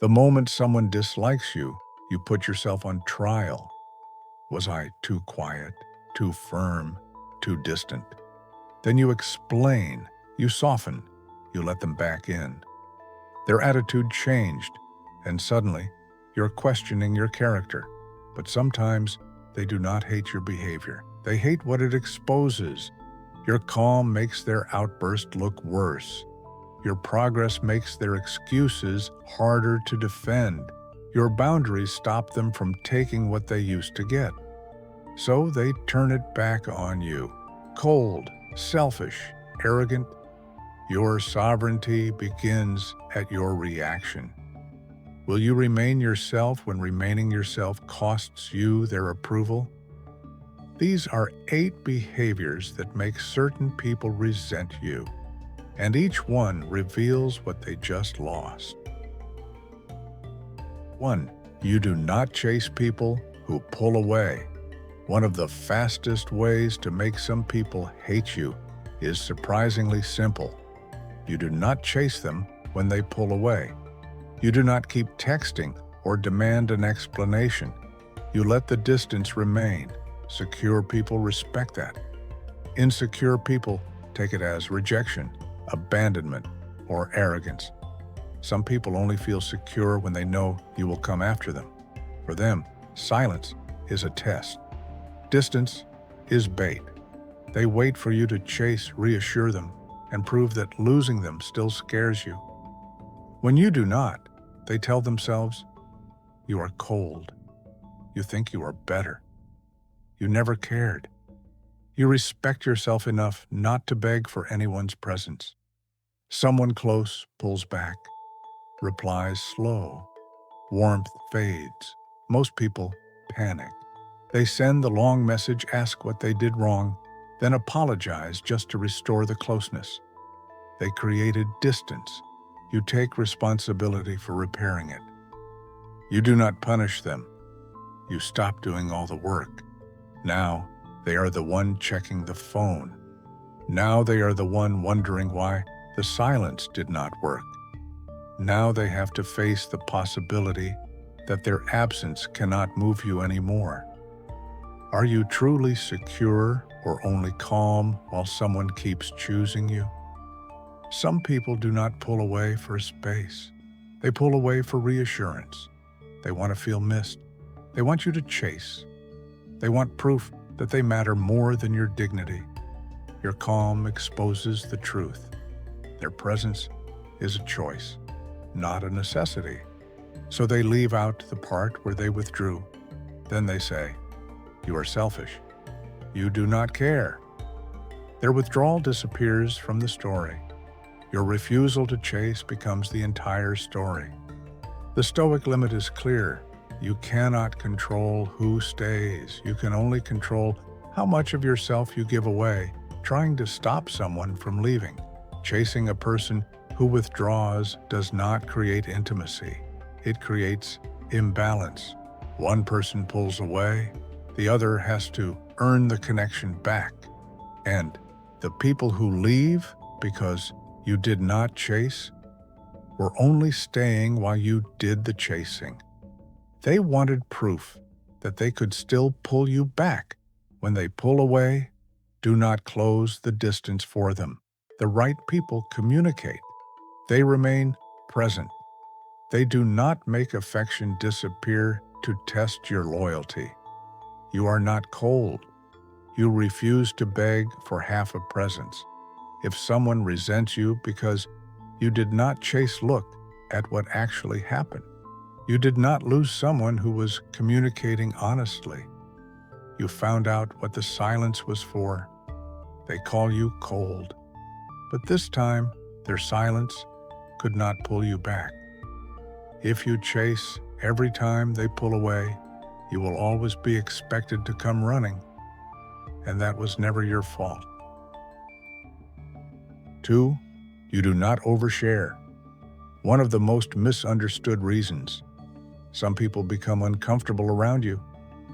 The moment someone dislikes you, you put yourself on trial. Was I too quiet, too firm, too distant? Then you explain, you soften, you let them back in. Their attitude changed, and suddenly you're questioning your character. But sometimes they do not hate your behavior. They hate what it exposes. Your calm makes their outburst look worse. Your progress makes their excuses harder to defend. Your boundaries stop them from taking what they used to get. So they turn it back on you. Cold, selfish, arrogant. Your sovereignty begins at your reaction. Will you remain yourself when remaining yourself costs you their approval? These are 8 behaviors that make certain people resent you, and each one reveals what they just lost. 1. You do not chase people who pull away. One of the fastest ways to make some people hate you is surprisingly simple. You do not chase them when they pull away. You do not keep texting or demand an explanation. You let the distance remain. Secure people respect that. Insecure people take it as rejection, abandonment, or arrogance. Some people only feel secure when they know you will come after them. For them, silence is a test. Distance is bait. They wait for you to chase, reassure them, and prove that losing them still scares you. When you do not, they tell themselves, you are cold. You think you are better. You never cared. You respect yourself enough not to beg for anyone's presence. Someone close pulls back, replies slow. Warmth fades. Most people panic. They send the long message, ask what they did wrong, then apologize just to restore the closeness. They created distance. You take responsibility for repairing it. You do not punish them. You stop doing all the work. Now, they are the one checking the phone. Now they are the one wondering why the silence did not work. Now they have to face the possibility that their absence cannot move you anymore. Are you truly secure or only calm while someone keeps choosing you? Some people do not pull away for space. They pull away for reassurance. They want to feel missed. They want you to chase. They want proof that they matter more than your dignity. Your calm exposes the truth. Their presence is a choice, not a necessity. So they leave out the part where they withdrew. Then they say, you are selfish. You do not care. Their withdrawal disappears from the story. Your refusal to chase becomes the entire story. The Stoic limit is clear. You cannot control who stays. You can only control how much of yourself you give away, trying to stop someone from leaving. Chasing a person who withdraws does not create intimacy. It creates imbalance. One person pulls away, the other has to earn the connection back. And the people who leave because you did not chase were only staying while you did the chasing. They wanted proof that they could still pull you back. When they pull away, do not close the distance for them. The right people communicate. They remain present. They do not make affection disappear to test your loyalty. You are not cold. You refuse to beg for half a presence. If someone resents you because you did not chase, look at what actually happened. You did not lose someone who was communicating honestly. You found out what the silence was for. They call you cold. But this time, their silence could not pull you back. If you chase every time they pull away, you will always be expected to come running, and that was never your fault. 2. You do not overshare. One of the most misunderstood reasons some people become uncomfortable around you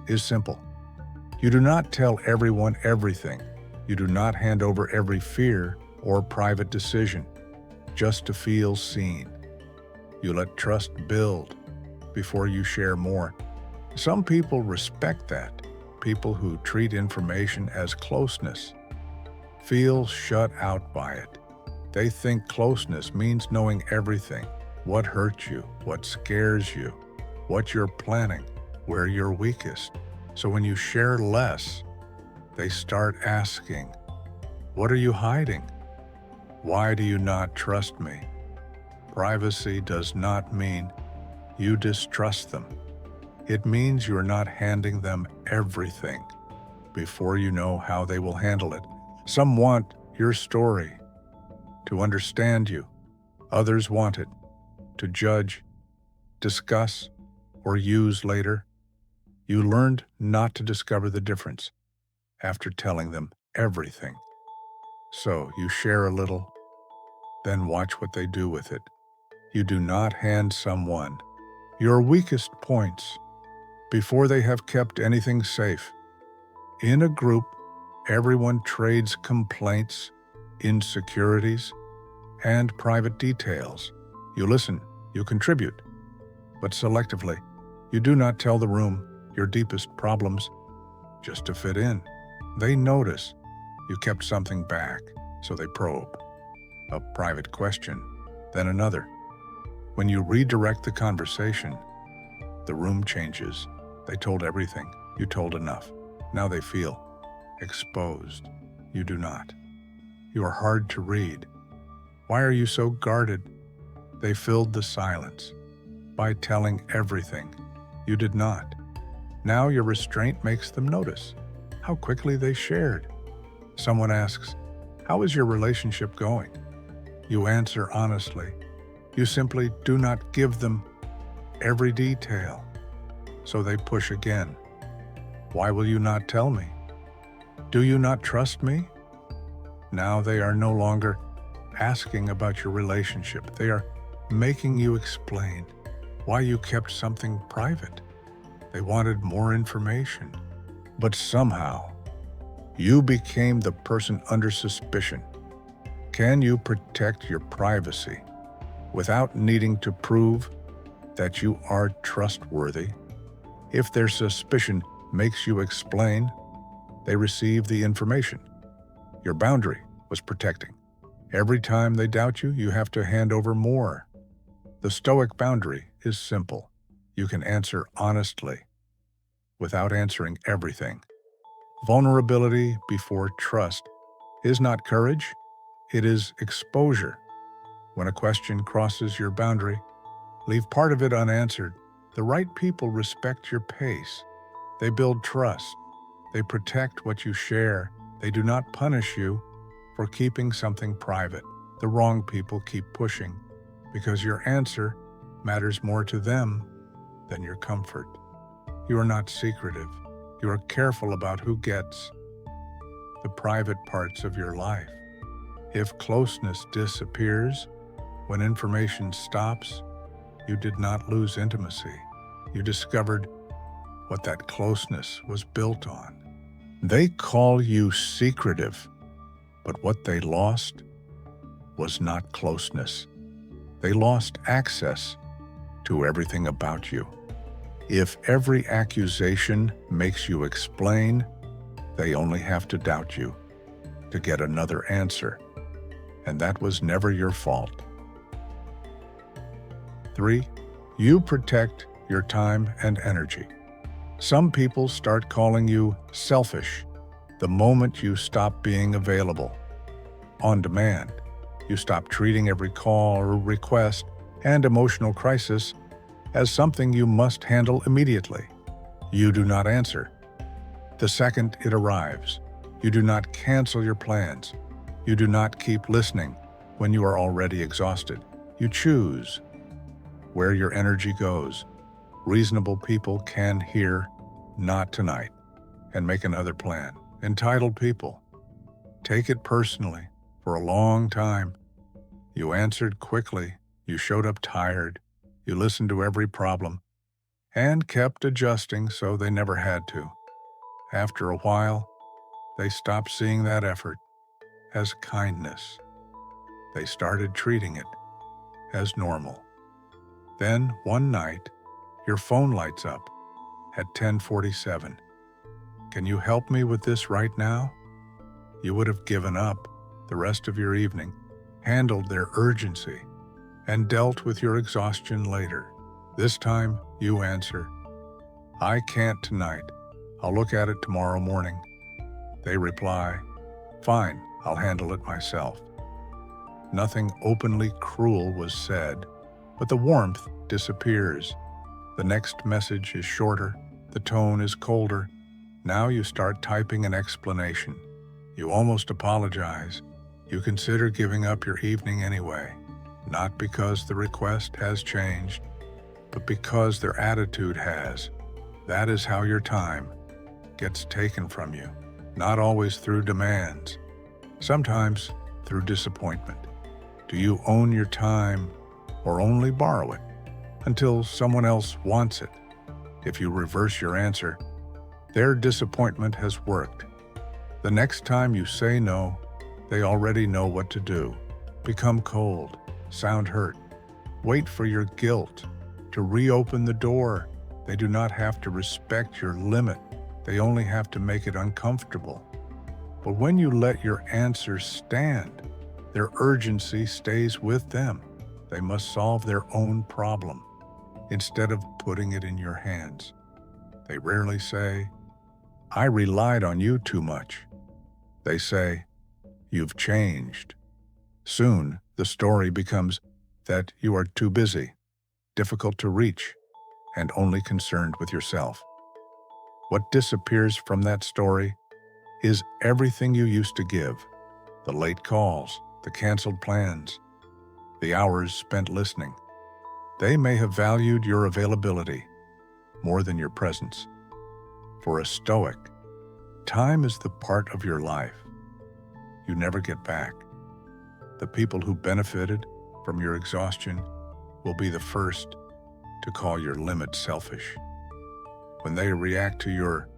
is simple. You do not tell everyone everything. You do not hand over every fear or private decision just to feel seen. You let trust build before you share more. Some people respect that. People who treat information as closeness feel shut out by it. They think closeness means knowing everything, what hurts you, what scares you, what you're planning, where you're weakest. So when you share less, they start asking, "What are you hiding? Why do you not trust me?" Privacy does not mean you distrust them. It means you're not handing them everything before you know how they will handle it. Some want your story to understand you. Others want it to judge, discuss, or use later. You learned not to discover the difference after telling them everything. So you share a little, then watch what they do with it. You do not hand someone your weakest points before they have kept anything safe. In a group, everyone trades complaints, insecurities, and private details. You listen, you contribute, but selectively. You do not tell the room your deepest problems just to fit in. They notice you kept something back, so they probe. A private question, then another. When you redirect the conversation, the room changes. They told everything. You told enough. Now they feel exposed. You do not. You are hard to read. Why are you so guarded? They filled the silence by telling everything. You did not. Now your restraint makes them notice how quickly they shared. Someone asks, "How is your relationship going?" You answer honestly. You simply do not give them every detail. So they push again. "Why will you not tell me? Do you not trust me?" Now they are no longer asking about your relationship. They are making you explain why you kept something private. They wanted more information. But somehow, you became the person under suspicion. Can you protect your privacy without needing to prove that you are trustworthy? If their suspicion makes you explain, they receive the information. Your boundary was protecting. Every time they doubt you, you have to hand over more. The Stoic boundary is simple. You can answer honestly without answering everything. Vulnerability before trust is not courage, it is exposure. When a question crosses your boundary, leave part of it unanswered. The right people respect your pace. They build trust. They protect what you share. They do not punish you for keeping something private. The wrong people keep pushing because your answer matters more to them than your comfort. You are not secretive. You are careful about who gets the private parts of your life. If closeness disappears, when information stops, you did not lose intimacy. You discovered what that closeness was built on. They call you secretive, but what they lost was not closeness. They lost access to everything about you. If every accusation makes you explain, they only have to doubt you to get another answer, and that was never your fault. 3. You protect your time and energy. Some people start calling you selfish the moment you stop being available. On demand, you stop treating every call or request and emotional crisis as something you must handle immediately. You do not answer the second it arrives. You do not cancel your plans. You do not keep listening when you are already exhausted. You choose where your energy goes. Reasonable people can hear "not tonight" and make another plan. Entitled people take it personally. For a long time, you answered quickly, you showed up tired, you listened to every problem, and kept adjusting so they never had to. After a while, they stopped seeing that effort as kindness. They started treating it as normal. Then, one night, your phone lights up at 10:47. Can you help me with this right now? You would have given up the rest of your evening, handled their urgency, and dealt with your exhaustion later. This time, you answer, "I can't tonight. I'll look at it tomorrow morning." They reply, "Fine, I'll handle it myself." Nothing openly cruel was said, but the warmth disappears. The next message is shorter, the tone is colder. Now you start typing an explanation. You almost apologize. You consider giving up your evening anyway, not because the request has changed, but because their attitude has. That is how your time gets taken from you, not always through demands, sometimes through disappointment. Do you own your time or only borrow it until someone else wants it? If you reverse your answer, their disappointment has worked. The next time you say no, they already know what to do. Become cold, sound hurt. Wait for your guilt to reopen the door. They do not have to respect your limit. They only have to make it uncomfortable. But when you let your answer stand, their urgency stays with them. They must solve their own problem instead of putting it in your hands. They rarely say, "I relied on you too much." They say, "You've changed." Soon, the story becomes that you are too busy, difficult to reach, and only concerned with yourself. What disappears from that story is everything you used to give: the late calls, the canceled plans, the hours spent listening. They may have valued your availability more than your presence. For a Stoic, time is the part of your life you never get back. The people who benefited from your exhaustion will be the first to call your limit selfish. When they react to your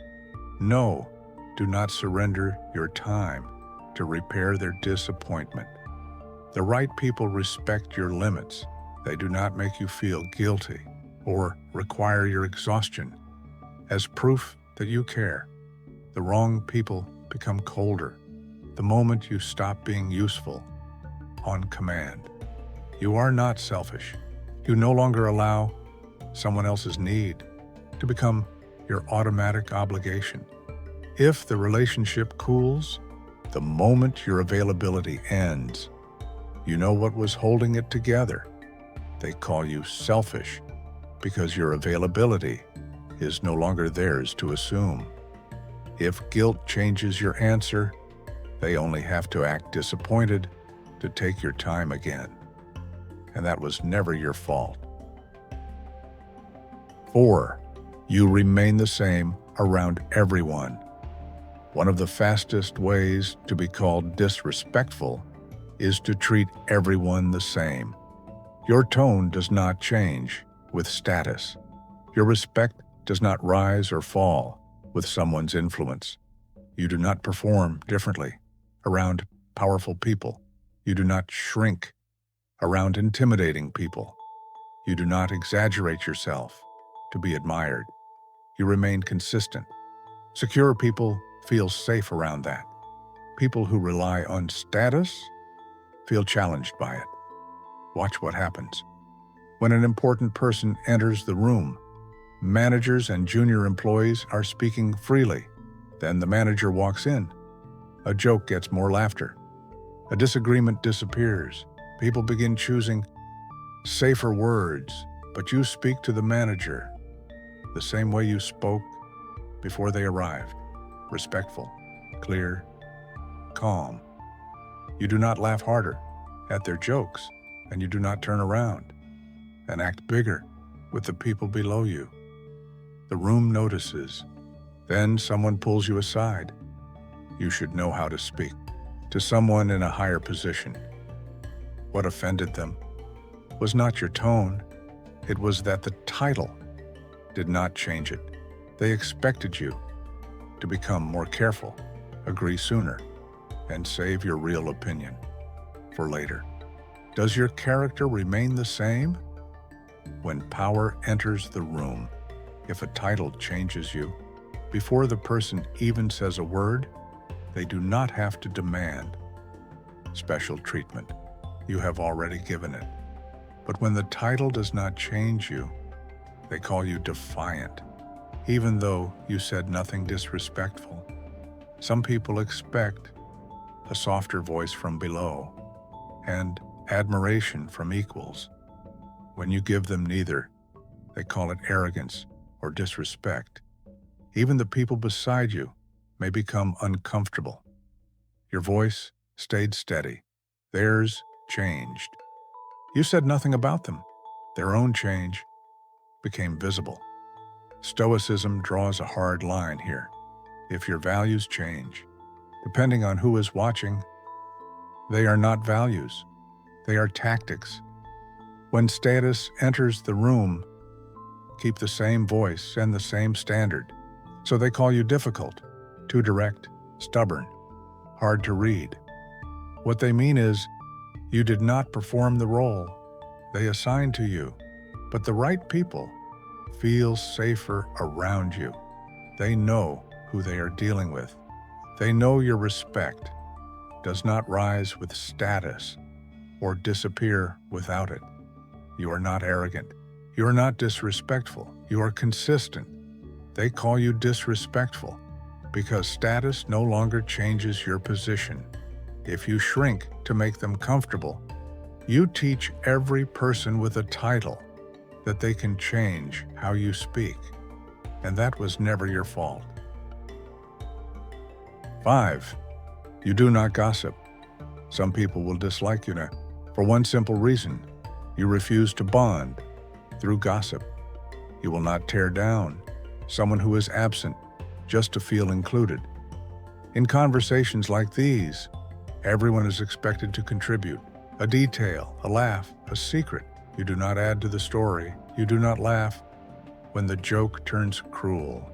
no, do not surrender your time to repair their disappointment. The right people respect your limits. They do not make you feel guilty or require your exhaustion as proof that you care. The wrong people become colder the moment you stop being useful on command. You are not selfish. You no longer allow someone else's need to become your automatic obligation. If the relationship cools, the moment your availability ends, you know what was holding it together. They call you selfish because your availability is no longer theirs to assume. If guilt changes your answer, they only have to act disappointed to take your time again. And that was never your fault. 4. You remain the same around everyone. One of the fastest ways to be called disrespectful is to treat everyone the same. Your tone does not change with status. Your respect does not rise or fall with someone's influence. You do not perform differently around powerful people. You do not shrink around intimidating people. You do not exaggerate yourself to be admired. You remain consistent. Secure people feel safe around that. People who rely on status feel challenged by it. Watch what happens. When an important person enters the room, managers and junior employees are speaking freely. Then the manager walks in. A joke gets more laughter. A disagreement disappears. People begin choosing safer words, but you speak to the manager the same way you spoke before they arrived. Respectful, clear, calm. You do not laugh harder at their jokes, and you do not turn around and act bigger with the people below you. The room notices. Then someone pulls you aside. You should know how to speak to someone in a higher position. What offended them was not your tone. It was that the title did not change it. They expected you to become more careful, agree sooner, and save your real opinion for later. Does your character remain the same? When power enters the room, if a title changes you, before the person even says a word, they do not have to demand special treatment. You have already given it. But when the title does not change you, they call you defiant, even though you said nothing disrespectful. Some people expect a softer voice from below and admiration from equals. When you give them neither, they call it arrogance or disrespect. Even the people beside you may become uncomfortable. Your voice stayed steady. Theirs changed. You said nothing about them. Their own change became visible. Stoicism draws a hard line here. If your values change, depending on who is watching, they are not values. They are tactics. When status enters the room, keep the same voice and the same standard. So they call you difficult, too direct, stubborn, hard to read. What they mean is, you did not perform the role they assigned to you, but the right people feel safer around you. They know who they are dealing with. They know your respect does not rise with status or disappear without it. You are not arrogant. You are not disrespectful. You are consistent. They call you disrespectful because status no longer changes your position. If you shrink to make them comfortable, you teach every person with a title that they can change how you speak, and that was never your fault. 5. You do not gossip. Some people will dislike you now for one simple reason. You refuse to bond through gossip. You will not tear down someone who is absent just to feel included. In conversations like these, everyone is expected to contribute. A detail, a laugh, a secret. You do not add to the story. You do not laugh when the joke turns cruel.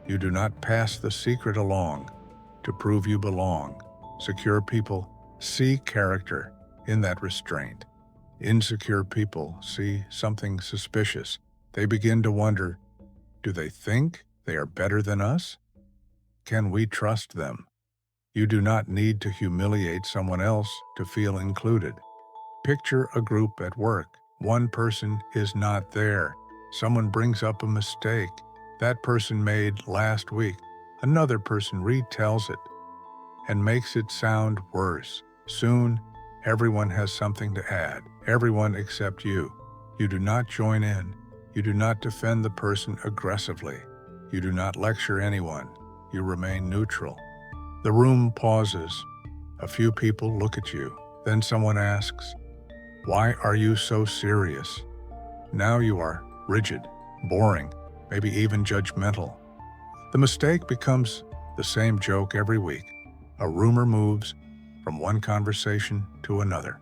You do not pass the secret along to prove you belong. Secure people see character in that restraint. Insecure people see something suspicious. They begin to wonder, do they think they are better than us? Can we trust them? You do not need to humiliate someone else to feel included. Picture a group at work. One person is not there. Someone brings up a mistake that person made last week. Another person retells it and makes it sound worse. Soon, everyone has something to add. Everyone except you. You do not join in. You do not defend the person aggressively. You do not lecture anyone. You remain neutral. The room pauses. A few people look at you. Then someone asks, "Why are you so serious?" Now you are rigid, boring, maybe even judgmental. The mistake becomes the same joke every week. A rumor moves from one conversation to another.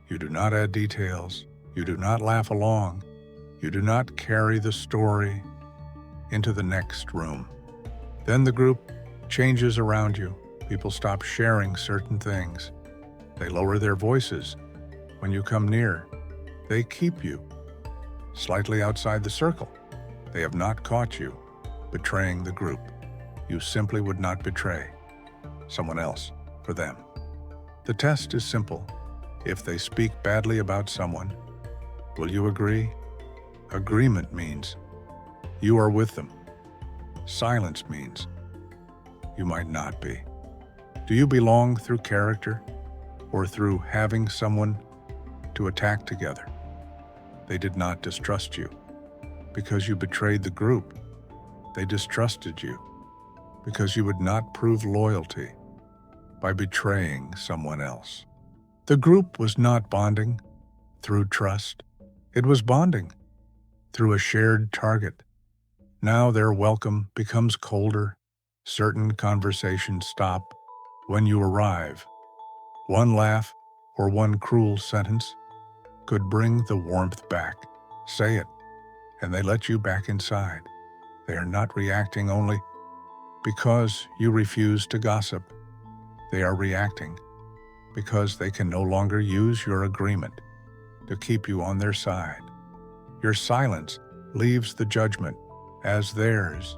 You do not add details. You do not laugh along. You do not carry the story into the next room. Then the group changes around you. People stop sharing certain things. They lower their voices when you come near. They keep you slightly outside the circle. They have not caught you betraying the group. You simply would not betray someone else for them. The test is simple. If they speak badly about someone, will you agree? Agreement means you are with them. Silence means you might not be. Do you belong through character or through having someone to attack together? They did not distrust you because you betrayed the group. They distrusted you because you would not prove loyalty by betraying someone else. The group was not bonding through trust. It was bonding through a shared target. Now their welcome becomes colder. Certain conversations stop when you arrive. One laugh or one cruel sentence could bring the warmth back. Say it, and they let you back inside. They are not reacting only because you refuse to gossip. They are reacting because they can no longer use your agreement to keep you on their side. Your silence leaves the judgment as theirs,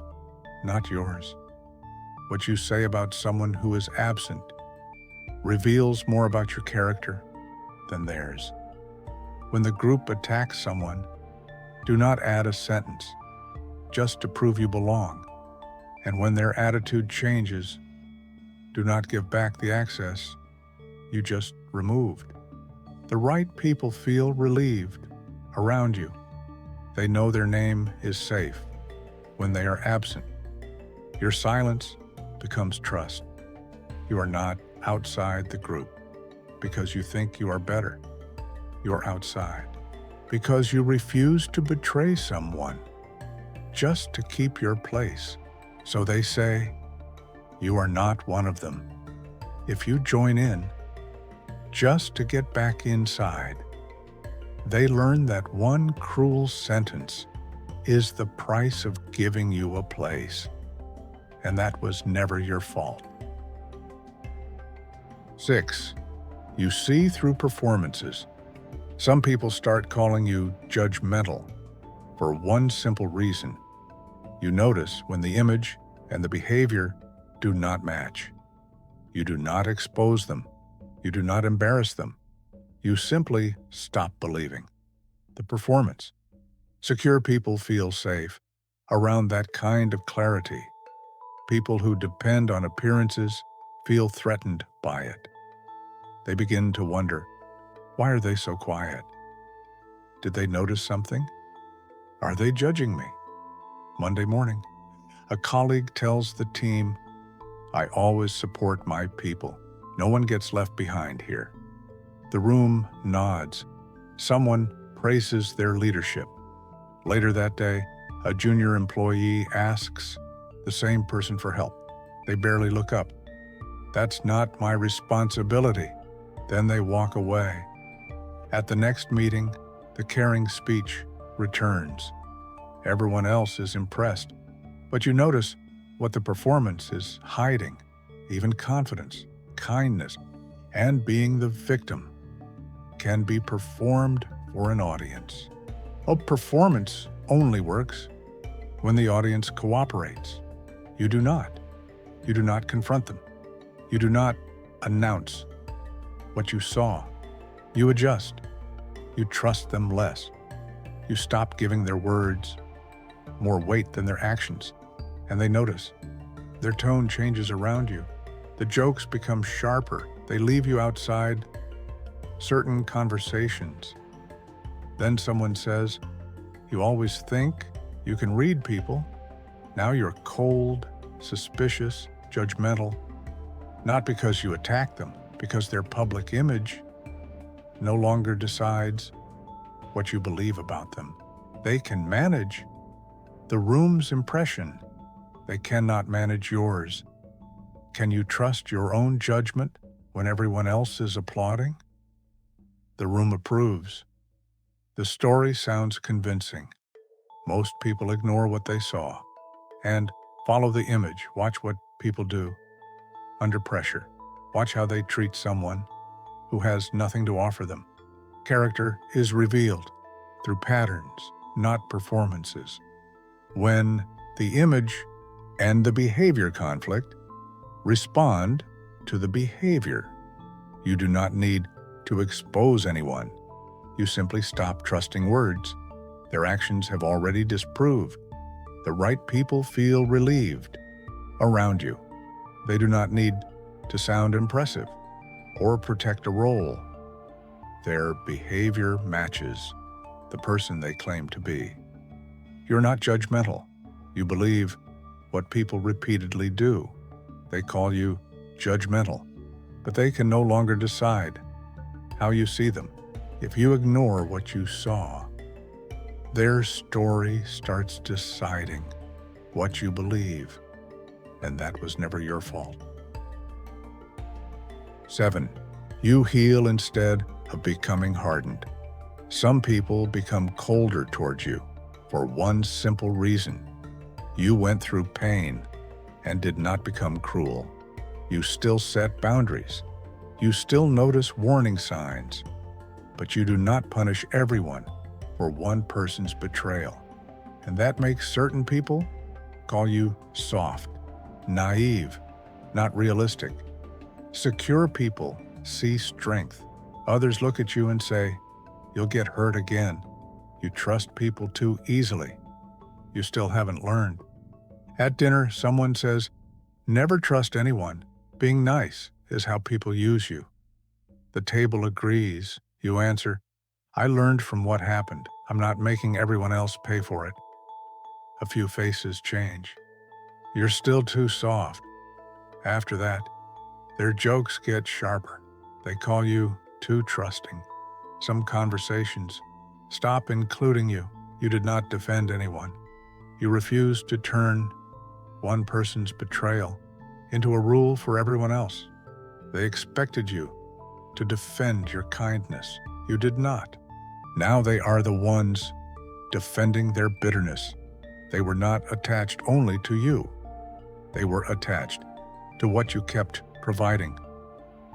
not yours. What you say about someone who is absent reveals more about your character than theirs. When the group attacks someone, do not add a sentence just to prove you belong. And when their attitude changes, do not give back the access you just removed. The right people feel relieved around you. They know their name is safe when they are absent. Your silence becomes trust. You are not outside the group because you think you are better. You are outside because you refuse to betray someone just to keep your place. So they say, you are not one of them. If you join in just to get back inside, they learn that one cruel sentence is the price of giving you a place, and that was never your fault. 6. You see through performances. Some people start calling you judgmental for one simple reason. You notice when the image and the behavior do not match. You do not expose them. You do not embarrass them. You simply stop believing the performance. Secure people feel safe around that kind of clarity. People who depend on appearances feel threatened by it. They begin to wonder, why are they so quiet? Did they notice something? Are they judging me? Monday morning, a colleague tells the team, I always support my people. No one gets left behind here. The room nods. Someone praises their leadership. Later that day, a junior employee asks the same person for help. They barely look up. That's not my responsibility. Then they walk away. At the next meeting, the caring speech returns. Everyone else is impressed, but you notice what the performance is hiding. Even confidence, kindness, and being the victim can be performed for an audience. Oh, performance only works when the audience cooperates. You do not. You do not confront them. You do not announce what you saw. You adjust. You trust them less. You stop giving their words more weight than their actions, and they notice. Their tone changes around you. The jokes become sharper. They leave you outside certain conversations. Then someone says, you always think you can read people. Now you're cold, suspicious, judgmental, not because you attack them, because their public image no longer decides what you believe about them. They can manage the room's impression. They cannot manage yours. Can you trust your own judgment when everyone else is applauding? The room approves. The story sounds convincing. Most people ignore what they saw and follow the image. Watch what people do under pressure. Watch how they treat someone who has nothing to offer them. Character is revealed through patterns, not performances. When the image and the behavior conflict, respond to the behavior. You do not need to expose anyone. You simply stop trusting words. Their actions have already disproved. The right people feel relieved around you. They do not need to sound impressive or protect a role. Their behavior matches the person they claim to be. You're not judgmental. You believe what people repeatedly do. They call you judgmental, but they can no longer decide how you see them. If you ignore what you saw, their story starts deciding what you believe, and that was never your fault. 7. You heal instead of becoming hardened. Some people become colder towards you for one simple reason. You went through pain and did not become cruel. You still set boundaries. You still notice warning signs, but you do not punish everyone or one person's betrayal. And that makes certain people call you soft, naive, not realistic. Secure people see strength. Others look at you and say, "You'll get hurt again. You trust people too easily. You still haven't learned." At dinner, someone says, "Never trust anyone. Being nice is how people use you." The table agrees. You answer, "I learned from what happened. I'm not making everyone else pay for it." A few faces change. You're still too soft. After that, their jokes get sharper. They call you too trusting. Some conversations stop including you. You did not defend anyone. You refused to turn one person's betrayal into a rule for everyone else. They expected you to defend your kindness. You did not. Now they are the ones defending their bitterness. They were not attached only to you. They were attached to what you kept providing,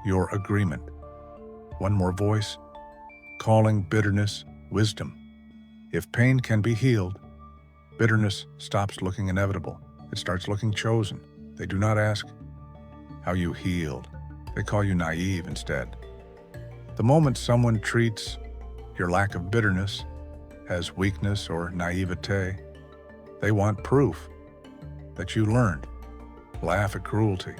your agreement. One more voice, calling bitterness wisdom. If pain can be healed, bitterness stops looking inevitable. It starts looking chosen. They do not ask how you healed. They call you naive instead. The moment someone treats your lack of bitterness as weakness or naivete, they want proof that you learned. Laugh at cruelty.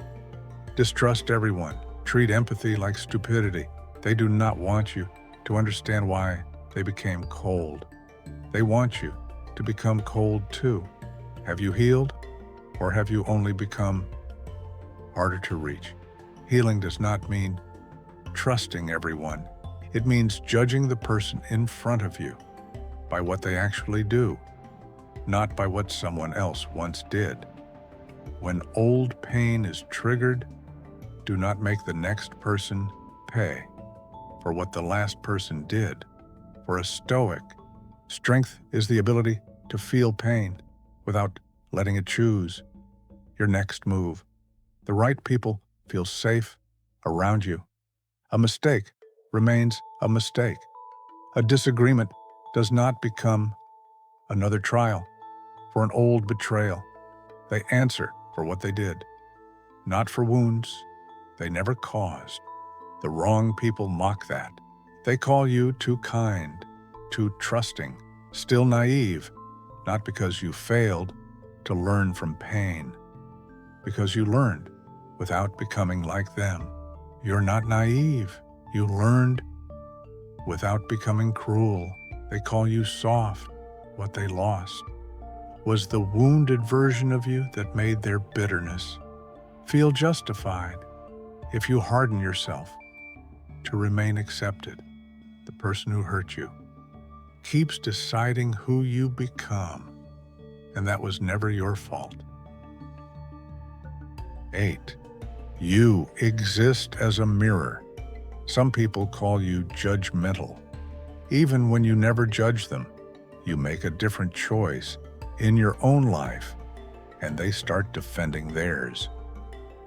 Distrust everyone. Treat empathy like stupidity. They do not want you to understand why they became cold. They want you to become cold too. Have you healed, or have you only become harder to reach? Healing does not mean trusting everyone. It means judging the person in front of you by what they actually do, not by what someone else once did. When old pain is triggered, do not make the next person pay for what the last person did. For a Stoic, strength is the ability to feel pain without letting it choose your next move. The right people feel safe around you. A mistake remains a mistake. A disagreement does not become another trial. For an old betrayal, they answer for what they did, not for wounds they never caused. The wrong people mock that. They call you too kind, too trusting, still naive, not because you failed to learn from pain, because you learned without becoming like them. You're not naive. You learned without becoming cruel. They call you soft. What they lost was the wounded version of you that made their bitterness feel justified. If you harden yourself to remain accepted, the person who hurt you keeps deciding who you become, and that was never your fault. 8. You exist as a mirror. Some people call you judgmental. Even when you never judge them, you make a different choice in your own life, and they start defending theirs.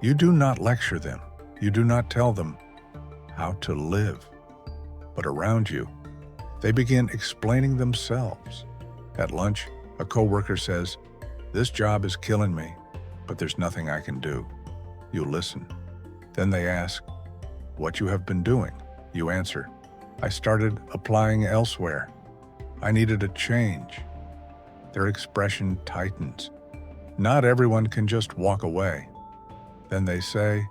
You do not lecture them. You do not tell them how to live. But around you, they begin explaining themselves. At lunch, a coworker says, "This job is killing me, but there's nothing I can do." You listen. Then they ask what you have been doing. You answer, "I started applying elsewhere. I needed a change." Their expression tightens. Not everyone can just walk away. Then they say,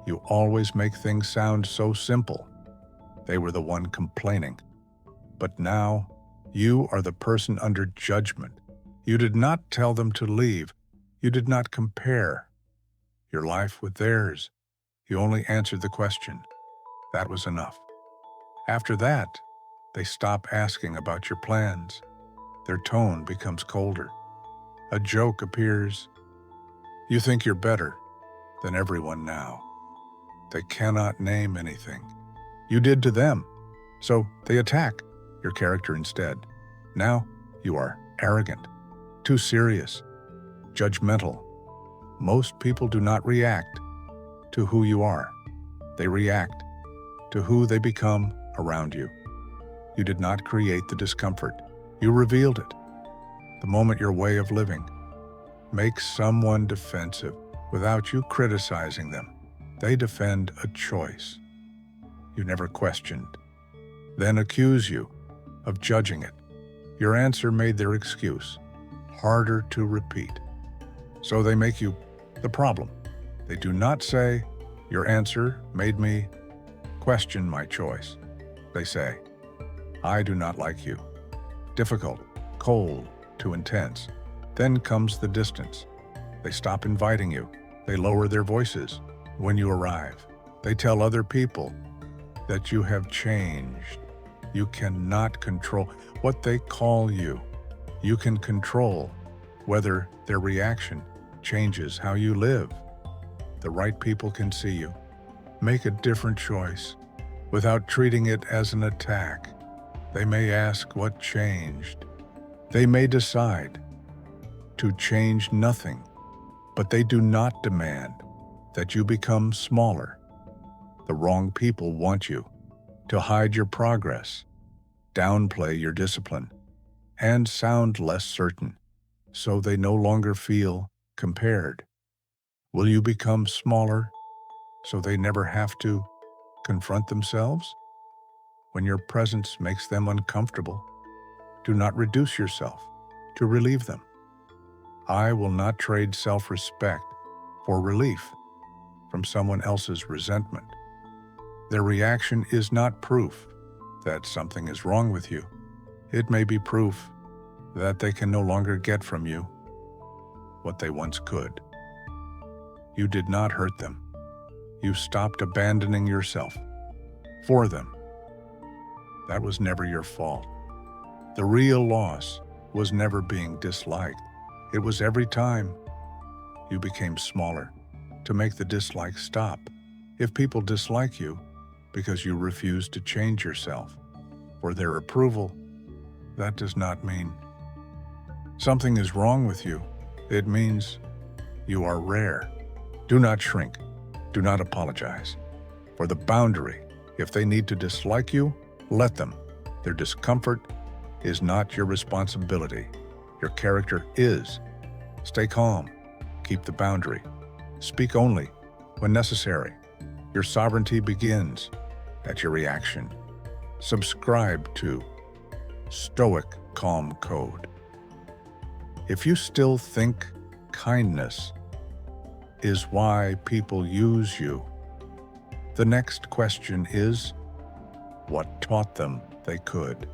"You always make things sound so simple." They were the one complaining. But now, you are the person under judgment. You did not tell them to leave. You did not compare your life with theirs. You only answered the question. That was enough. After that, they stop asking about your plans. Their tone becomes colder. A joke appears. You think you're better than everyone now. They cannot name anything you did to them, so they attack your character instead. Now you are arrogant, too serious, judgmental. Most people do not react to who you are. They react to who they become around you. You did not create the discomfort. You revealed it. The moment your way of living makes someone defensive without you criticizing them, they defend a choice you never questioned, then accuse you of judging it. Your answer made their excuse harder to repeat. So they make you the problem. They do not say, "Your answer made me question my choice." They say, "I do not like you." Difficult, cold, too intense. Then comes the distance. They stop inviting you. They lower their voices when you arrive. They tell other people that you have changed. You cannot control what they call you. You can control whether their reaction changes how you live. The right people can see you. Make a different choice without treating it as an attack. They may ask what changed. They may decide to change nothing, but they do not demand that you become smaller. The wrong people want you to hide your progress, downplay your discipline, and sound less certain, so they no longer feel compared. Will you become smaller so they never have to confront themselves? When your presence makes them uncomfortable, do not reduce yourself to relieve them. I will not trade self-respect for relief from someone else's resentment. Their reaction is not proof that something is wrong with you. It may be proof that they can no longer get from you what they once could. You did not hurt them. You stopped abandoning yourself for them. That was never your fault. The real loss was never being disliked. It was every time you became smaller to make the dislike stop. If people dislike you because you refuse to change yourself for their approval, that does not mean something is wrong with you. It means you are rare. Do not shrink. Do not apologize for the boundary. If they need to dislike you, let them. Their discomfort is not your responsibility. Your character is. Stay calm. Keep the boundary. Speak only when necessary. Your sovereignty begins at your reaction. Subscribe to Stoic Calm Code. If you still think kindness is why people use you, the next question is, what taught them they could?